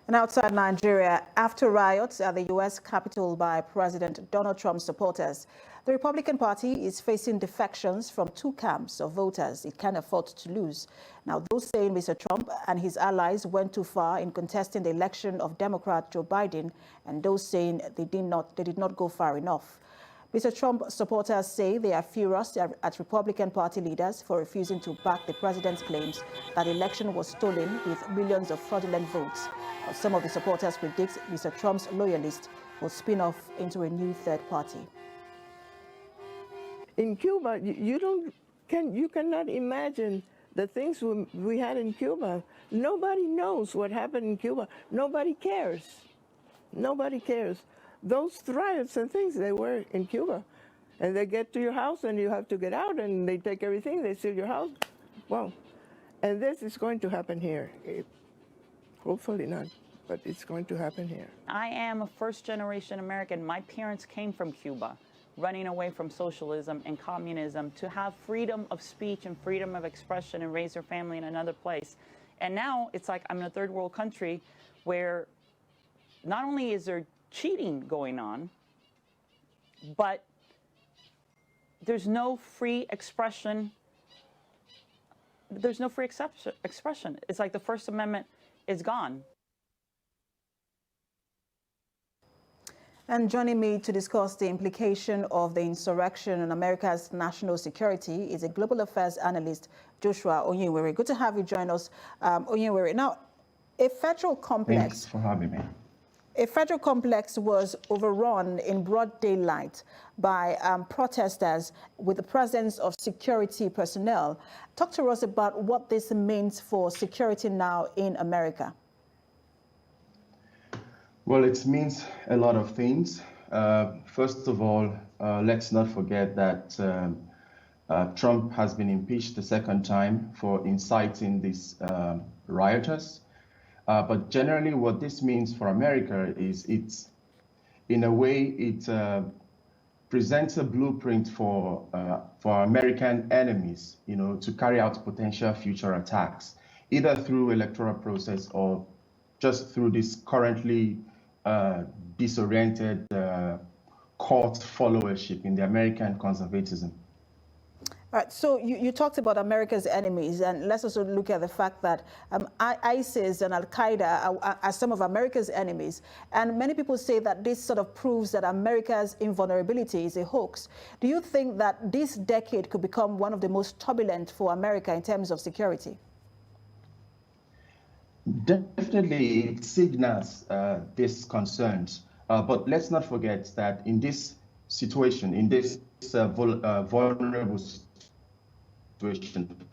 And outside Nigeria, after riots at the U.S. Capitol by President Donald Trump's supporters, the Republican Party is facing defections from two camps of voters it can afford to lose. Now, those saying Mr. Trump and his allies went too far in contesting the election of Democrat Joe Biden, and those saying they did not go far enough. Mr. Trump supporters say they are furious at Republican Party leaders for refusing to back the president's claims that the election was stolen with millions of fraudulent votes. Some of the supporters predict Mr. Trump's loyalists will spin off into a new third party. In Cuba, you cannot imagine the things we had in Cuba. Nobody knows what happened in Cuba. Nobody cares. Nobody cares. Those riots and things, they were in Cuba. And they get to your house and you have to get out and they take everything, they steal your house. Wow. And this is going to happen here. Hopefully not, but it's going to happen here. I am a first-generation American. My parents came from Cuba, running away from socialism and communism to have freedom of speech and freedom of expression and raise their family in another place. And now it's like I'm in a third world country where not only is there cheating going on, but there's no free expression. There's no free expression. It's like the First Amendment is gone. And joining me to discuss the implication of the insurrection on America's national security is a global affairs analyst, Joshua Onyenwere. Good to have you join us, Onyenwere. Now, a federal complex. Thanks for having me. A federal complex was overrun in broad daylight by protesters with the presence of security personnel. Talk to us about what this means for security now in America. Well, it means a lot of things. First of all, let's not forget that Trump has been impeached the second time for inciting these rioters. But generally, what this means for America is in a way, it presents a blueprint for American enemies, to carry out potential future attacks, either through electoral process or just through this currently disoriented court followership in the American conservatism. All right, so you talked about America's enemies, and let's also look at the fact that ISIS and Al-Qaeda are some of America's enemies. And many people say that this sort of proves that America's invulnerability is a hoax. Do you think that this decade could become one of the most turbulent for America in terms of security? Definitely, it signals these concerns. But let's not forget that in this situation, in this vulnerable situation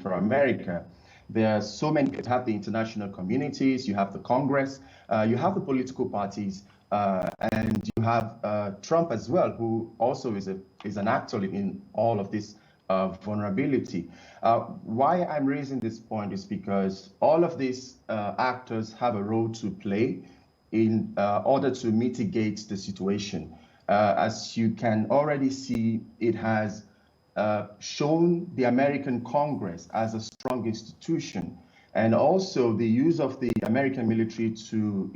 for America, there are so many. You have the international communities, you have the Congress, you have the political parties, and you have Trump as well, who also is an actor in all of this vulnerability. Why I'm raising this point is because all of these actors have a role to play in order to mitigate the situation. As you can already see, it has shown the American Congress as a strong institution, and also the use of the American military to,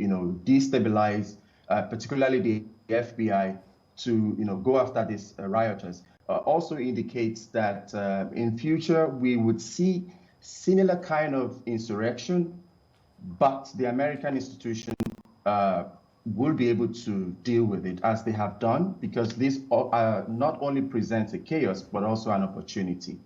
destabilize, particularly the FBI, to, go after these rioters. Also indicates that in future we would see similar kind of insurrection, but the American institution will be able to deal with it as they have done, because this not only presents a chaos but also an opportunity.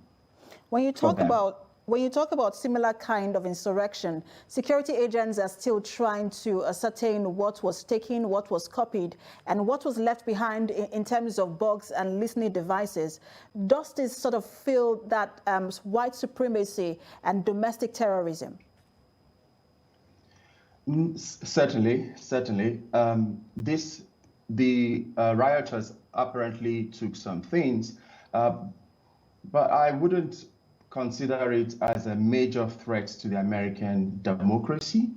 When you talk about similar kind of insurrection, security agents are still trying to ascertain what was taken, what was copied, and what was left behind in terms of bugs and listening devices. Does this sort of feel that white supremacy and domestic terrorism? Certainly. The rioters apparently took some things, but I wouldn't consider it as a major threat to the American democracy,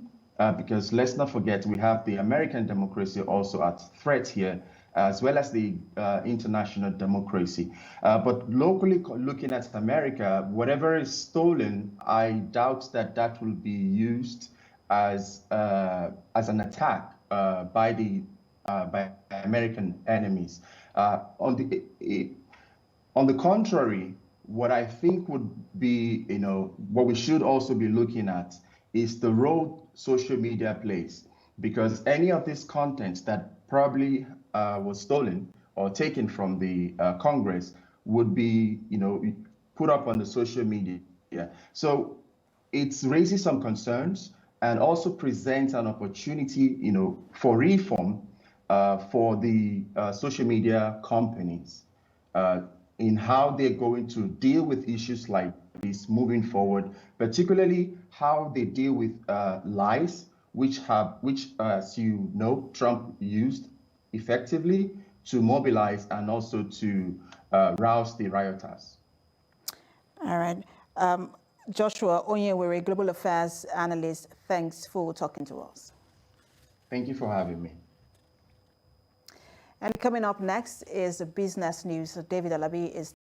because let's not forget we have the American democracy also at threat here, as well as the international democracy. But locally, looking at America, whatever is stolen, I doubt that will be used as an attack by American enemies. On the contrary, what I think would be, what we should also be looking at is the role social media plays, because any of this content that probably was stolen or taken from the Congress would be, put up on the social media. So it raises some concerns and also presents an opportunity, for reform for the social media companies in how they're going to deal with issues like this moving forward, particularly how they deal with lies, which, as you know, Trump used effectively to mobilize and also to rouse the rioters. All right. Joshua Onyenwere, Global Affairs Analyst, thanks for talking to us. Thank you for having me. And coming up next is business news. David Alabi is